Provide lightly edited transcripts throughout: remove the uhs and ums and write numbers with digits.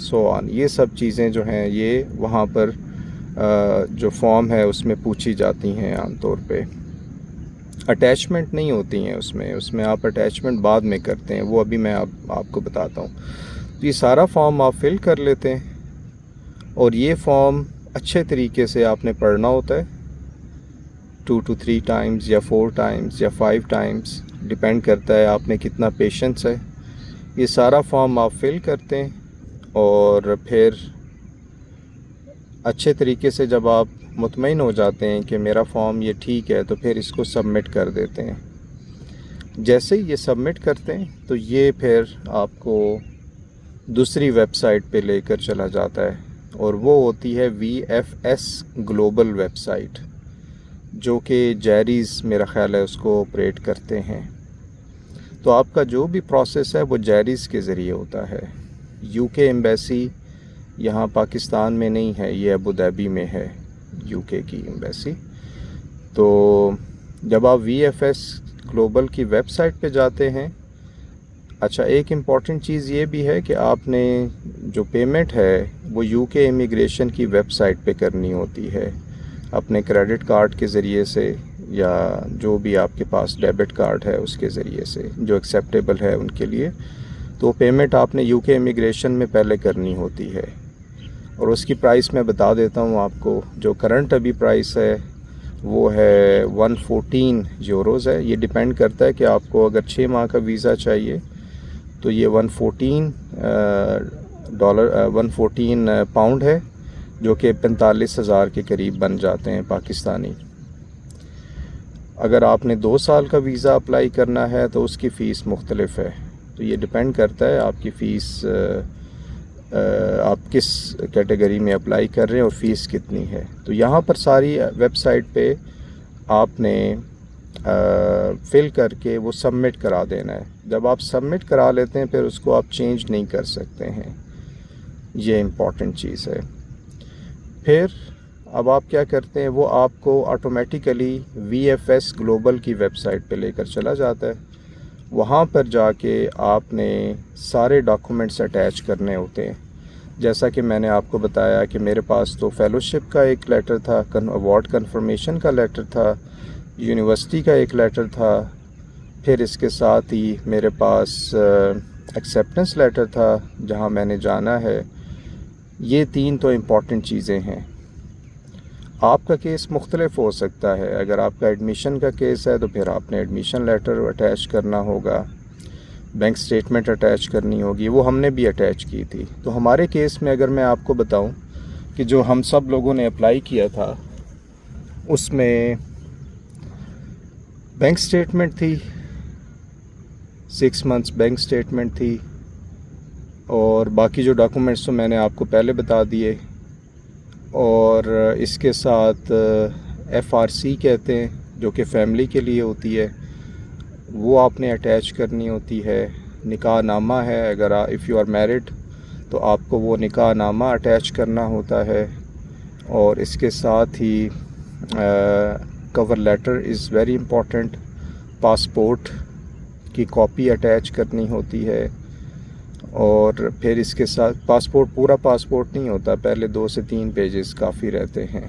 سو آن. یہ سب چیزیں جو ہیں یہ وہاں پر جو فارم ہے اس میں پوچھی جاتی ہیں عام طور پہ. اٹیچمنٹ نہیں ہوتی ہیں اس میں آپ اٹیچمنٹ بعد میں کرتے ہیں، وہ ابھی میں آپ کو بتاتا ہوں. تو یہ سارا فارم آپ فل کر لیتے ہیں، اور یہ فارم اچھے طریقے سے آپ نے پڑھنا ہوتا ہے 2 to 3 ٹائمز یا 4 ٹائمز یا 5 ٹائمز، ڈپینڈ کرتا ہے آپ میں کتنا پیشنس ہے. یہ سارا فارم آپ فل کرتے ہیں، اور پھر اچھے طریقے سے جب آپ مطمئن ہو جاتے ہیں کہ میرا فارم یہ ٹھیک ہے، تو پھر اس کو سبمٹ کر دیتے ہیں. جیسے ہی یہ سبمٹ کرتے ہیں تو یہ پھر آپ کو دوسری ویب سائٹ پہ لے کر چلا جاتا ہے، اور وہ ہوتی ہے VFS گلوبل ویب سائٹ، جو کہ جیریز میرا خیال ہے اس کو آپریٹ کرتے ہیں. تو آپ کا جو بھی پروسیس ہے وہ جیریز کے ذریعے ہوتا ہے. UK ایمبیسی یہاں پاکستان میں نہیں ہے، یہ ابو ظہبی میں ہے UK کی ایمبیسی. تو جب آپ VFS گلوبل کی ویب سائٹ پہ جاتے ہیں، اچھا ایک امپورٹنٹ چیز یہ بھی ہے کہ آپ نے جو پیمنٹ ہے وہ UK امیگریشن کی ویب سائٹ پہ کرنی ہوتی ہے، اپنے کریڈٹ کارڈ کے ذریعے سے یا جو بھی آپ کے پاس ڈیبٹ کارڈ ہے اس کے ذریعے سے جو ایکسیپٹیبل ہے ان کے لیے. تو پیمنٹ آپ نے UK امیگریشن میں پہلے کرنی ہوتی ہے، اور اس کی پرائس میں بتا دیتا ہوں آپ کو. جو کرنٹ ابھی پرائس ہے وہ ہے 114 یوروز ہے. یہ ڈیپینڈ کرتا ہے کہ آپ کو اگر 6 ماہ کا ویزا چاہیے تو یہ 114 پاؤنڈ ہے، جو کہ 45,000 کے قریب بن جاتے ہیں پاکستانی. اگر آپ نے 2 سال کا ویزا اپلائی کرنا ہے تو اس کی فیس مختلف ہے. تو یہ ڈیپینڈ کرتا ہے آپ کی فیس، آپ کس کیٹیگری میں اپلائی کر رہے ہیں اور فیس کتنی ہے. تو یہاں پر ساری ویب سائٹ پہ آپ نے فل کر کے وہ سبمٹ کرا دینا ہے. جب آپ سبمٹ کرا لیتے ہیں پھر اس کو آپ چینج نہیں کر سکتے ہیں، یہ امپورٹنٹ چیز ہے. پھر اب آپ کیا کرتے ہیں، وہ آپ کو آٹومیٹیکلی VFS گلوبل کی ویب سائٹ پہ لے کر چلا جاتا ہے. وہاں پر جا کے آپ نے سارے ڈاکومنٹس اٹیچ کرنے ہوتے ہیں. جیسا کہ میں نے آپ کو بتایا کہ میرے پاس تو فیلوشپ کا ایک لیٹر تھا، ایوارڈ کنفرمیشن کا لیٹر تھا، یونیورسٹی کا ایک لیٹر تھا، پھر اس کے ساتھ ہی میرے پاس ایکسیپٹنس لیٹر تھا جہاں میں نے جانا ہے. یہ 3 تو امپورٹنٹ چیزیں ہیں. آپ کا کیس مختلف ہو سکتا ہے. اگر آپ کا ایڈمیشن کا کیس ہے تو پھر آپ نے ایڈمیشن لیٹر اٹیچ کرنا ہوگا، بینک سٹیٹمنٹ اٹیچ کرنی ہوگی، وہ ہم نے بھی اٹیچ کی تھی. تو ہمارے کیس میں اگر میں آپ کو بتاؤں کہ جو ہم سب لوگوں نے اپلائی کیا تھا اس میں بینک سٹیٹمنٹ تھی، 6 منتھس بینک سٹیٹمنٹ تھی، اور باقی جو ڈاکومنٹس تو میں نے آپ کو پہلے بتا دیے. اور اس کے ساتھ FRC کہتے ہیں جو کہ فیملی کے لیے ہوتی ہے، وہ آپ نے اٹیچ کرنی ہوتی ہے. نکاح نامہ ہے، اگر اف یو آر میرڈ تو آپ کو وہ نکاح نامہ اٹیچ کرنا ہوتا ہے. اور اس کے ساتھ ہی cover letter is very important, passport کی کاپی اٹیچ کرنی ہوتی ہے. اور پھر اس کے ساتھ پاسپورٹ، پورا پاسپورٹ نہیں ہوتا، پہلے 2 سے 3 پیجز کافی رہتے ہیں.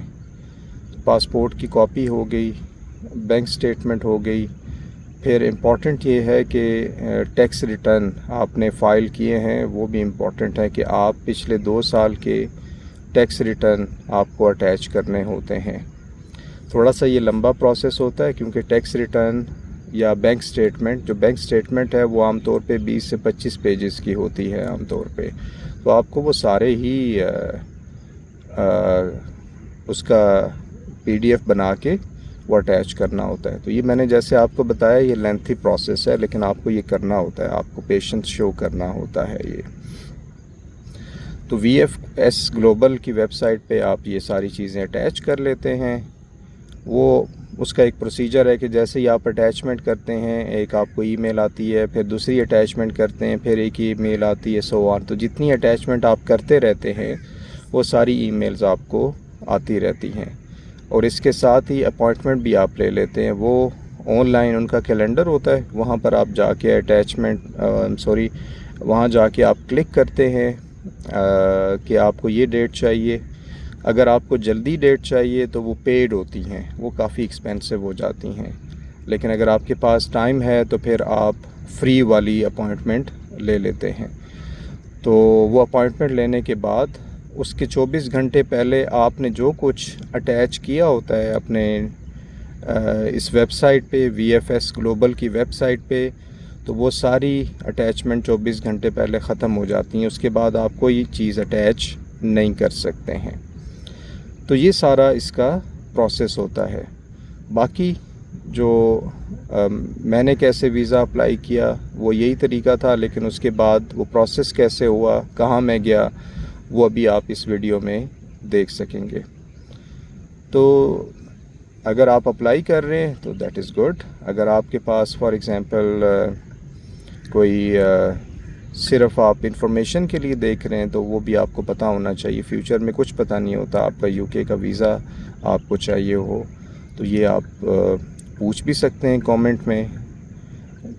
پاسپورٹ کی کاپی ہو گئی، بینک سٹیٹمنٹ ہو گئی. پھر امپورٹنٹ یہ ہے کہ ٹیکس ریٹرن آپ نے فائل کیے ہیں، وہ بھی امپورٹنٹ ہے کہ آپ پچھلے 2 سال کے ٹیکس ریٹرن آپ کو اٹیچ کرنے ہوتے ہیں. تھوڑا سا یہ لمبا پروسیس ہوتا ہے کیونکہ ٹیکس ریٹرن یا بینک سٹیٹمنٹ، جو بینک سٹیٹمنٹ ہے وہ عام طور پہ 20 سے 25 پیجز کی ہوتی ہے عام طور پہ. تو آپ کو وہ سارے ہی اس کا PDF بنا کے وہ اٹیچ کرنا ہوتا ہے. تو یہ میں نے جیسے آپ کو بتایا یہ لینتھی پروسیس ہے، لیکن آپ کو یہ کرنا ہوتا ہے، آپ کو پیشنس شو کرنا ہوتا ہے یہ. تو VFS گلوبل کی ویب سائٹ پہ آپ یہ ساری چیزیں اٹیچ کر لیتے ہیں. وہ اس کا ایک پروسیجر ہے کہ جیسے ہی آپ اٹیچمنٹ کرتے ہیں ایک آپ کو ای میل آتی ہے، پھر دوسری اٹیچمنٹ کرتے ہیں، پھر ایک ای میل آتی ہے، سو آن. تو جتنی اٹیچمنٹ آپ کرتے رہتے ہیں وہ ساری ای میلز آپ کو آتی رہتی ہیں. اور اس کے ساتھ ہی اپوائنٹمنٹ بھی آپ لے لیتے ہیں. وہ آن لائن ان کا کیلنڈر ہوتا ہے، وہاں پر آپ جا کے وہاں جا کے آپ کلک کرتے ہیں کہ آپ کو یہ ڈیٹ چاہیے. اگر آپ کو جلدی ڈیٹ چاہیے تو وہ پیڈ ہوتی ہیں, وہ کافی ایکسپینسو ہو جاتی ہیں. لیکن اگر آپ کے پاس ٹائم ہے تو پھر آپ فری والی اپوائنٹمنٹ لے لیتے ہیں. تو وہ اپوائنٹمنٹ لینے کے بعد اس کے 24 گھنٹے پہلے آپ نے جو کچھ اٹیچ کیا ہوتا ہے اپنے اس ویب سائٹ پہ, VFS گلوبل کی ویب سائٹ پہ, تو وہ ساری اٹیچمنٹ 24 گھنٹے پہلے ختم ہو جاتی ہیں. اس کے بعد آپ کوئی چیز اٹیچ نہیں کر سکتے ہیں. تو یہ سارا اس کا پروسیس ہوتا ہے. باقی جو میں نے کیسے ویزا اپلائی کیا وہ یہی طریقہ تھا, لیکن اس کے بعد وہ پروسیس کیسے ہوا, کہاں میں گیا, وہ ابھی آپ اس ویڈیو میں دیکھ سکیں گے. تو اگر آپ اپلائی کر رہے ہیں تو دیٹ از گڈ. اگر آپ کے پاس فار ایگزامپل کوئی صرف آپ انفارمیشن کے لیے دیکھ رہے ہیں تو وہ بھی آپ کو پتہ ہونا چاہیے. فیوچر میں کچھ پتہ نہیں ہوتا, آپ کا UK کا ویزا آپ کو چاہیے ہو تو یہ آپ پوچھ بھی سکتے ہیں کامنٹ میں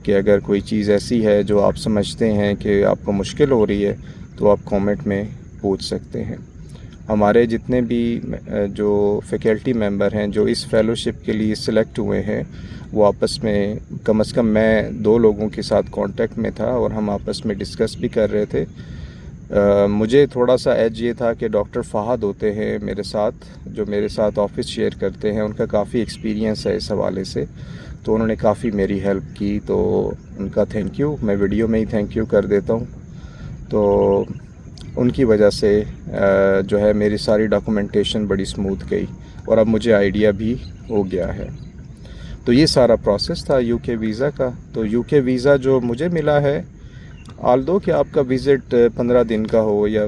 کہ اگر کوئی چیز ایسی ہے جو آپ سمجھتے ہیں کہ آپ کو مشکل ہو رہی ہے تو آپ کامنٹ میں پوچھ سکتے ہیں. ہمارے جتنے بھی جو فیکلٹی ممبر ہیں جو اس فیلوشپ کے لیے سلیکٹ ہوئے ہیں وہ آپس میں کم از کم میں 2 لوگوں کے ساتھ کانٹیکٹ میں تھا اور ہم آپس میں ڈسکس بھی کر رہے تھے. مجھے تھوڑا سا ایج یہ تھا کہ ڈاکٹر فہد ہوتے ہیں میرے ساتھ, جو میرے ساتھ آفس شیئر کرتے ہیں, ان کا کافی ایکسپیرینس ہے اس حوالے سے, تو انہوں نے کافی میری ہیلپ کی, تو ان کا تھینک یو. میں ویڈیو میں ہی تھینک یو کر دیتا ہوں. تو ان کی وجہ سے جو ہے میری ساری ڈاکومنٹیشن بڑی سموتھ گئی اور اب مجھے آئیڈیا بھی ہو گیا ہے. تو یہ سارا پروسیس تھا UK ویزا کا. تو UK ویزا جو مجھے ملا ہے, آلدو کہ آپ کا وزٹ 15 دن کا ہو یا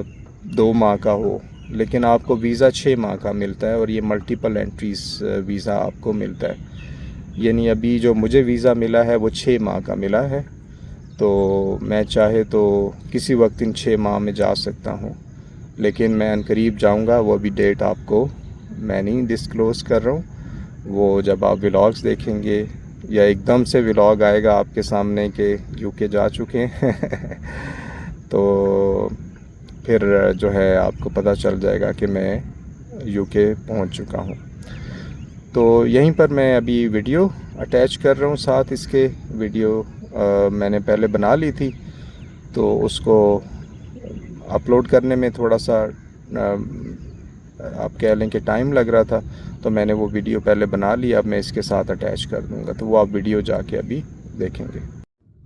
2 ماہ کا ہو, لیکن آپ کو ویزا 6 ماہ کا ملتا ہے اور یہ ملٹیپل انٹریز ویزا آپ کو ملتا ہے. یعنی ابھی جو مجھے ویزا ملا ہے وہ 6 ماہ کا ملا ہے. تو میں چاہے تو کسی وقت ان 6 ماہ میں جا سکتا ہوں, لیکن میں عنقریب جاؤں گا. وہ ابھی ڈیٹ آپ کو میں نہیں ڈسکلوز کر رہا ہوں. وہ جب آپ ولاگز دیکھیں گے یا ایک دم سے ولاگ آئے گا آپ کے سامنے کہ UK جا چکے ہیں تو پھر جو ہے آپ کو پتہ چل جائے گا کہ میں UK پہنچ چکا ہوں. تو یہیں پر میں ابھی ویڈیو اٹیچ کر رہا ہوں ساتھ اس کے. ویڈیو میں نے پہلے بنا لی تھی تو اس کو اپلوڈ کرنے میں تھوڑا سا آپ کہہ لیں کہ ٹائم لگ رہا تھا, تو میں نے وہ ویڈیو پہلے بنا لی. اب میں اس کے ساتھ اٹیچ کر دوں گا, تو وہ آپ ویڈیو جا کے ابھی دیکھیں گے.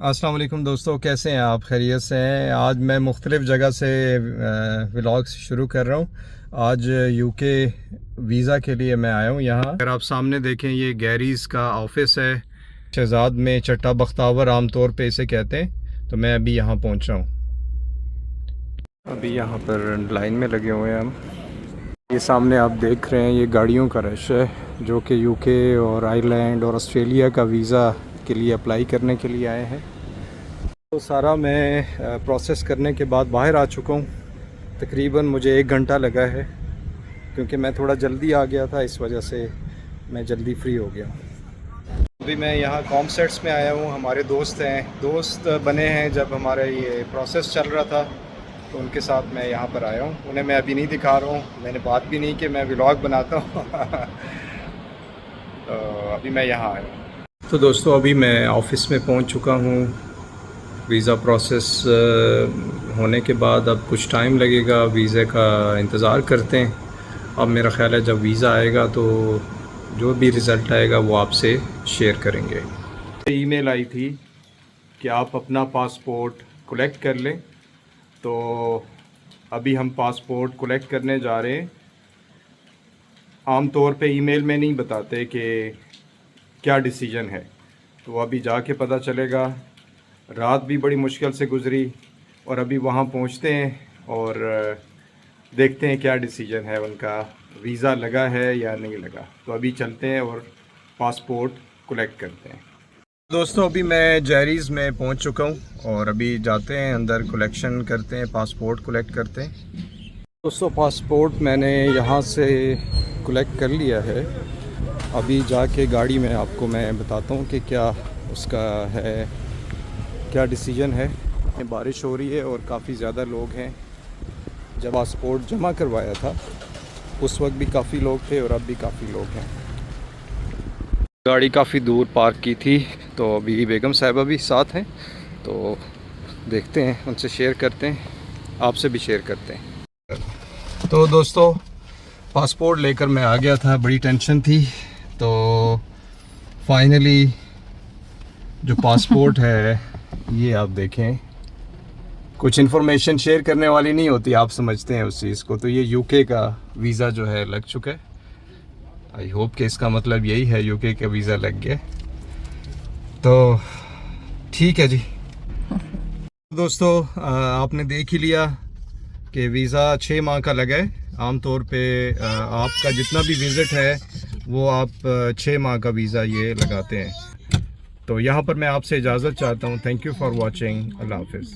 السلام علیکم دوستو, کیسے ہیں آپ؟ خیریت سے ہیں؟ آج میں مختلف جگہ سے ولاگس شروع کر رہا ہوں. آج UK ویزا کے لیے میں آیا ہوں یہاں. اگر آپ سامنے دیکھیں یہ گیریز کا آفس ہے شہزاد میں, چٹا بختاور عام طور پہ اسے کہتے ہیں. تو میں ابھی یہاں پہنچا ہوں. ابھی یہاں پر لائن میں لگے ہوئے ہیں ہم. یہ سامنے آپ دیکھ رہے ہیں یہ گاڑیوں کا رش ہے جو کہ UK اور آئرلینڈ اور آسٹریلیا کا ویزا کے لیے اپلائی کرنے کے لیے آئے ہیں. تو سارا میں پروسیس کرنے کے بعد باہر آ چکا ہوں. تقریباً مجھے 1 گھنٹہ لگا ہے کیونکہ میں تھوڑا جلدی آ گیا تھا, اس وجہ سے میں جلدی فری ہو گیا. ابھی میں یہاں کامسیٹس میں آیا ہوں. ہمارے دوست بنے ہیں جب ہمارا یہ پروسیس چل رہا تھا, تو ان کے ساتھ میں یہاں پر آیا ہوں. انہیں میں ابھی نہیں دکھا رہا ہوں, میں نے بات بھی نہیں کہ میں ولاگ بناتا ہوں تو ابھی میں یہاں آیا ہوں. تو دوستو ابھی میں آفس میں پہنچ چکا ہوں. ویزا پروسیس ہونے کے بعد اب کچھ ٹائم لگے گا, ویزے کا انتظار کرتے ہیں. اب میرا خیال ہے جب ویزا آئے گا تو جو بھی رزلٹ آئے گا وہ آپ سے شیئر کریں گے. ای میل آئی تھی کہ آپ اپنا پاسپورٹ کلیکٹ کر لیں, تو ابھی ہم پاسپورٹ کلیکٹ کرنے جا رہے ہیں. عام طور پہ ای میل میں نہیں بتاتے کہ کیا ڈیسیجن ہے, تو ابھی جا کے پتہ چلے گا. رات بھی بڑی مشکل سے گزری اور ابھی وہاں پہنچتے ہیں اور دیکھتے ہیں کیا ڈیسیجن ہے ان کا, ویزا لگا ہے یا نہیں لگا. تو ابھی چلتے ہیں اور پاسپورٹ کلیکٹ کرتے ہیں. دوستو ابھی میں جیریز میں پہنچ چکا ہوں اور ابھی جاتے ہیں اندر, کلیکشن کرتے ہیں, پاسپورٹ کلیکٹ کرتے ہیں. دوستو پاسپورٹ میں نے یہاں سے کلیکٹ کر لیا ہے. ابھی جا کے گاڑی میں آپ کو میں بتاتا ہوں کہ کیا اس کا ہے, کیا ڈیسیجن ہے. بارش ہو رہی ہے اور کافی زیادہ لوگ ہیں, جب پاسپورٹ جمع کروایا تھا اس وقت بھی کافی لوگ تھے اور اب بھی کافی لوگ ہیں. گاڑی کافی دور پارک کی تھی تو ابھی بیگم صاحبہ بھی ساتھ ہیں تو دیکھتے ہیں ان سے شیئر کرتے ہیں, آپ سے بھی شیئر کرتے ہیں. تو دوستو پاسپورٹ لے کر میں آ گیا تھا, بڑی ٹینشن تھی. تو فائنلی جو پاسپورٹ ہے یہ آپ دیکھیں, کچھ انفارمیشن شیئر کرنے والی نہیں ہوتی, آپ سمجھتے ہیں اس چیز کو. تو یہ یو کے کا ویزا جو ہے لگ چکا ہے. آئی ہوپ کہ اس کا مطلب یہی ہے یو کے کا ویزا لگ گیا. تو ٹھیک ہے جی دوستو, آپ نے دیکھ ہی لیا کہ ویزا 6 ماہ کا لگا ہے. عام طور پہ آپ کا جتنا بھی وزٹ ہے وہ آپ 6 ماہ کا ویزا یہ لگاتے ہیں. تو یہاں پر میں آپ سے اجازت چاہتا ہوں. Thank you for watching. اللہ حافظ.